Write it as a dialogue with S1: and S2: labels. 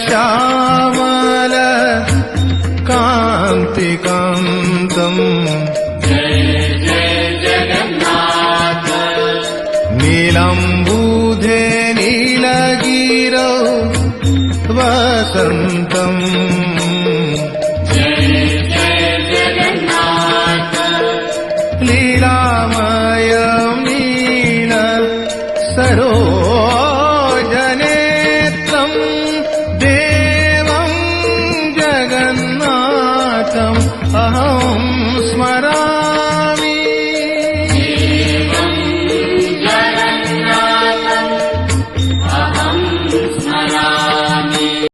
S1: श्यामल कान्तिकान्तम् नीलम्बूधे नीलगिरौ वसन्तम् लीलामयं नील सरोजनेत्रम् देवं जगन्नाथम्